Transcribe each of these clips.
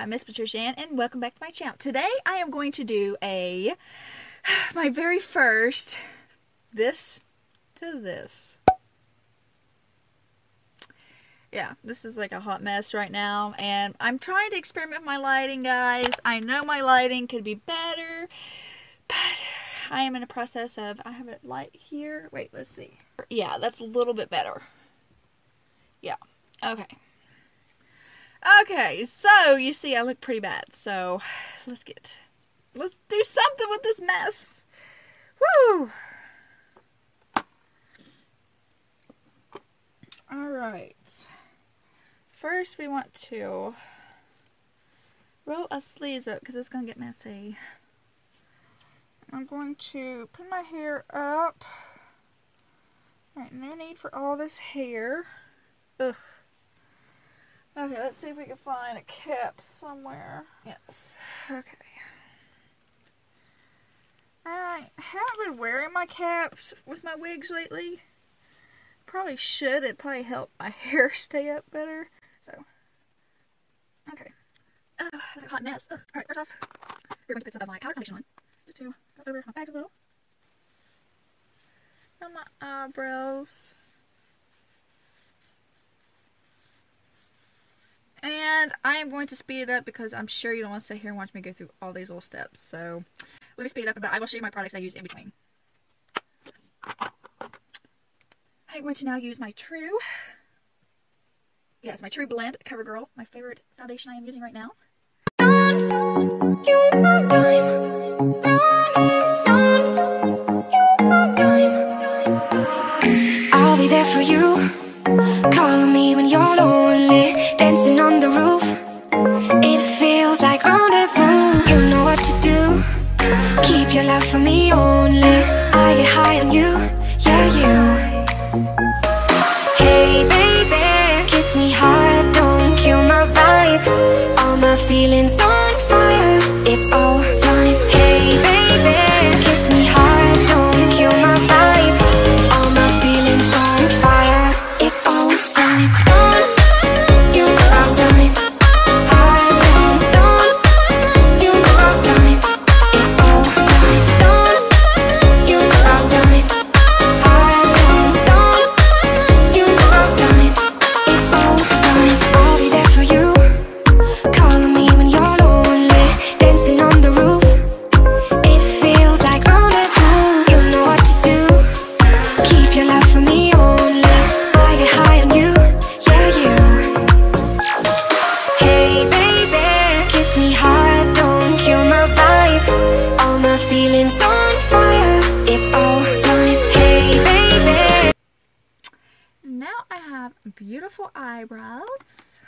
I'm Miss Patricia Ann, and welcome back to my channel. Today I am going to do my very first this to this. Yeah, this is like a hot mess right now, and I'm trying to experiment with my lighting, guys. I know my lighting could be better, but I am in a process of, I have a light here. Wait, let's see. Yeah, that's a little bit better. Yeah, okay. Okay, so you see I look pretty bad, so let's do something with this mess. Woo! Alright. First we want to roll our sleeves up because it's going to get messy. I'm going to put my hair up. Alright, no need for all this hair. Ugh. Okay, let's see if we can find a cap somewhere. Yes. Okay. I haven't been wearing my caps with my wigs lately. Probably should. It'd probably help my hair stay up better. So, okay. It's a hot mess. Ugh. Alright, first off, we're going to put some of my powder foundation on. Just to go over my bags a little. On my eyebrows. And I am going to speed it up because I'm sure you don't want to sit here and watch me go through all these little steps. So, let me speed it up, but I will show you my products I use in between. I'm going to now use my True Blend CoverGirl, my favorite foundation I am using right now. I'll be there for you, calling me when you're lonely, dancing on the roof. It feels like rendezvous. You know what to do. Keep your love for me only. I get high on you, yeah, you. Hey baby, kiss me hard, don't kill my vibe. All my feelings on fire, it's all time. Hey baby, kiss me hard, don't kill my vibe. All my feelings on fire, it's all time. Don't you know I'm dying. Don't you know I'm dying. It's all time. Don't you know I'm dying. Don't you know I'm dying. It's all time. I'll be there for you, calling me when you're lonely, dancing on the roof. It feels like rendezvous. You know what to do. Keep your love for me only. I get high on you, yeah, you. Hey baby, kiss me hard, don't kill my vibe. All my feelings on fire, it's all time. Hey baby. Now I have beautiful eyebrows.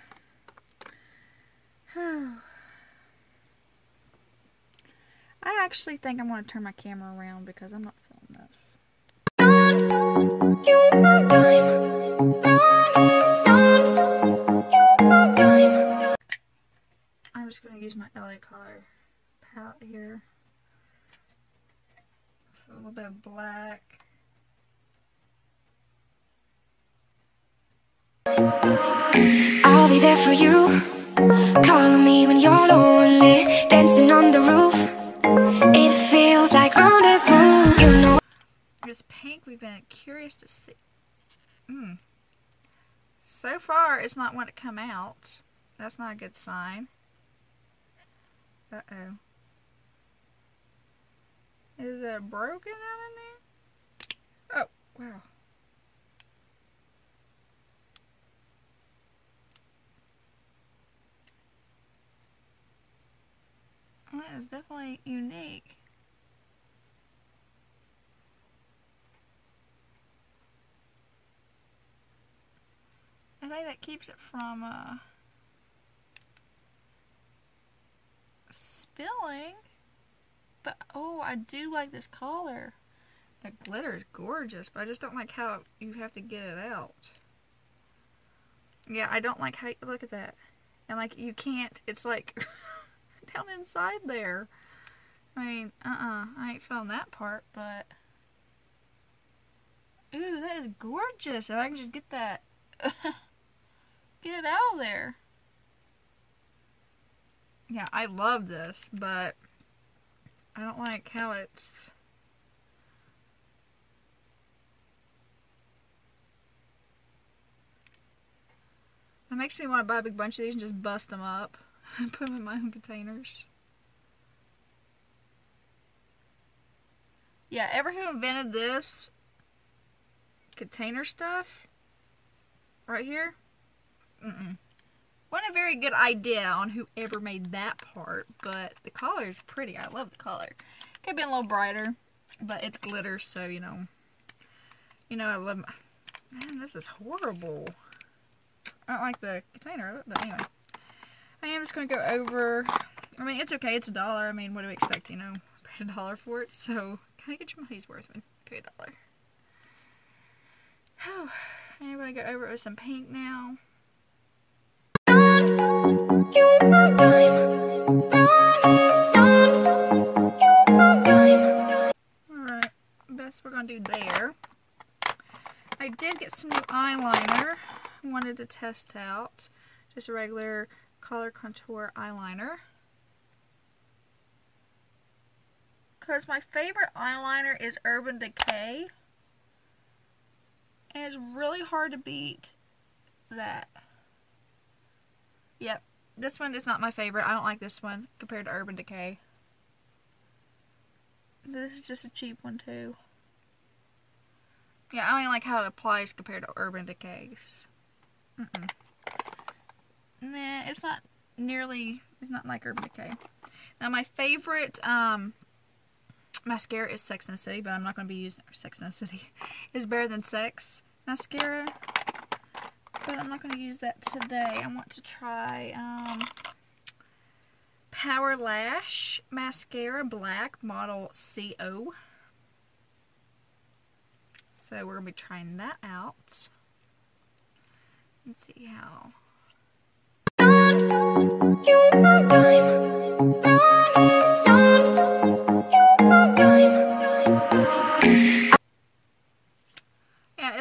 I actually think I'm going to turn my camera around because I'm not feeling this. You my vibe. You my vibe. I'm just going to use my LA color palette here. A little bit of black. I'll be there for you, calling me when you're lonely, dancing on the roof. It feels like rendezvous. You know. This pink we've been curious to see. So far it's not want to come out. That's not a good sign. Uh-oh. Is it broken out in there? Oh, wow. Well, that is definitely unique. I think that keeps it from spilling. But oh, I do like this color. The glitter is gorgeous, but I just don't like how you have to get it out. Yeah, I don't like how, look at that. And like you can't, it's like down inside there. I mean, I ain't feeling that part, but ooh, that is gorgeous. If I can just get that get it out of there. Yeah, I love this, but I don't like how it's... That makes me want to buy a big bunch of these and just bust them up and put them in my own containers. Yeah, ever who invented this container stuff right here? Wasn't a very good idea on whoever made that part, but the color is pretty. I love the color. Could have been a little brighter, but it's glitter, so you know, I love my... Man, this is horrible. I don't like the container of it, but anyway. I am just going to go over... I mean, it's okay. It's $1. I mean, what do we expect, you know? Paid $1 for it, so kind of get your money's worth when you pay $1. Oh, I'm going to go over it with some pink now. Alright, best we're going to do there. I did get some new eyeliner. I wanted to test out. Just a regular color contour eyeliner. Because my favorite eyeliner is Urban Decay. And it's really hard to beat that. Yep, this one is not my favorite. I don't like this one compared to Urban Decay. This is just a cheap one too. Yeah, I don't like how it applies compared to Urban Decay's. Nah, it's not like Urban Decay. Now my favorite mascara is Sex and the City, but I'm not going to be using Sex and the City. It's Better Than Sex mascara, but I'm not going to use that today. I want to try Power Lash Mascara Black Model CO. So we're going to be trying that out. Let's see how. Yeah,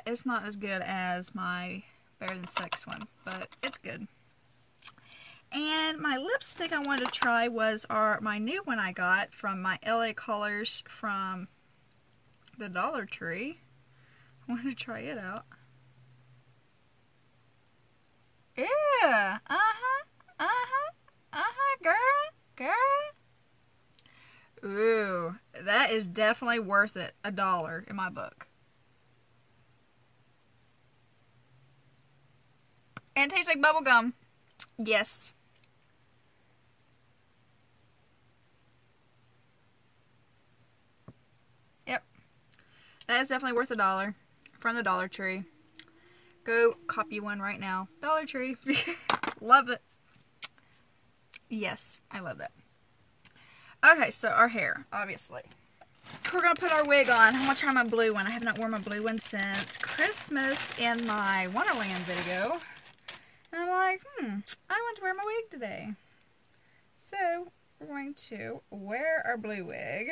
it's not as good as my Better Than Sex one, but it's good. And my lipstick I wanted to try was my new one I got from my LA Colors from the Dollar Tree. I wanted to try it out. Yeah, girl. Ooh, that is definitely worth it. $1 in my book. And it tastes like bubble gum. Yes. Yep. That is definitely worth $1 from the Dollar Tree. Go copy one right now. Dollar Tree. Love it. Yes, I love that. Okay, so our hair, obviously. We're going to put our wig on. I'm going to try my blue one. I have not worn my blue one since Christmas in my Wonderland video. And I'm like, I want to wear my wig today. So, we're going to wear our blue wig.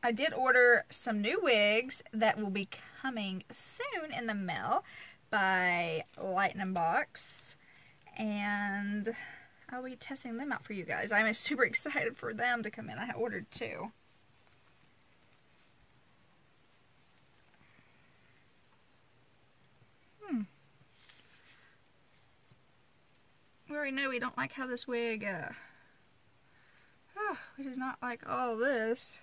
I did order some new wigs that will be coming soon in the mail by Lightning Box. And I'll be testing them out for you guys. I'm super excited for them to come in. I ordered 2. We already know we don't like how this wig, we do not like all this.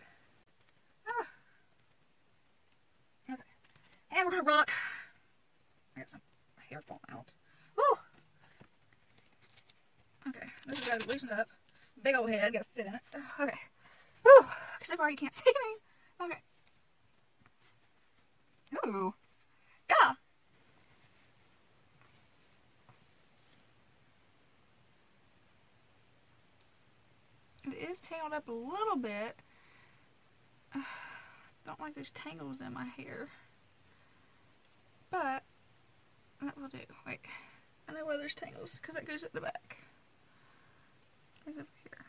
Okay. And we're gonna rock. I got some hair falling out. Woo! Okay, this has got to loosen up. Big old head, gotta fit in it. Okay. Woo! So far you can't see me. Okay. Ooh. Gah! It is tangled up a little bit. Don't like those tangles in my hair. But that will do. Wait. I know where there's tangles because that goes at the back. It goes over here.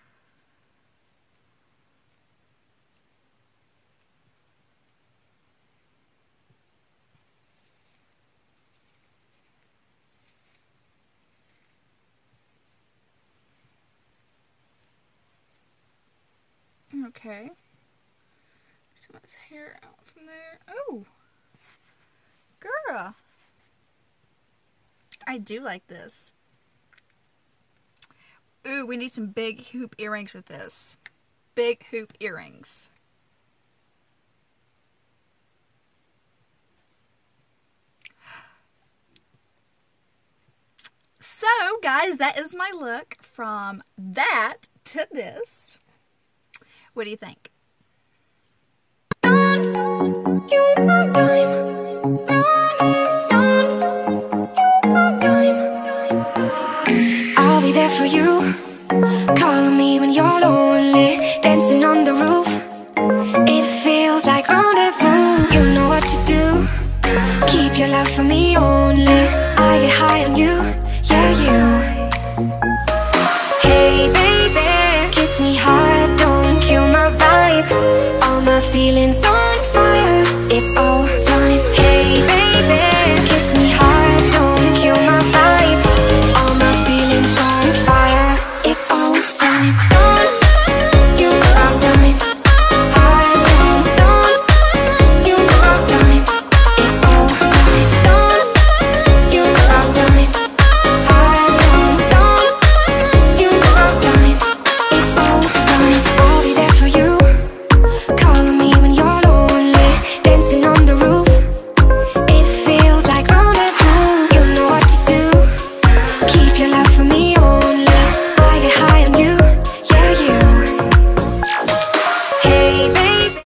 Okay. Some of his hair out from there. Oh! Girl! I do like this. Ooh, we need some big hoop earrings with this. Big hoop earrings. So, guys, that is my look from that to this. What do you think? I'll be there for you. Call me when you're lonely. Dancing on the roof. It feels like rendezvous. You know what to do. Keep your love for me only.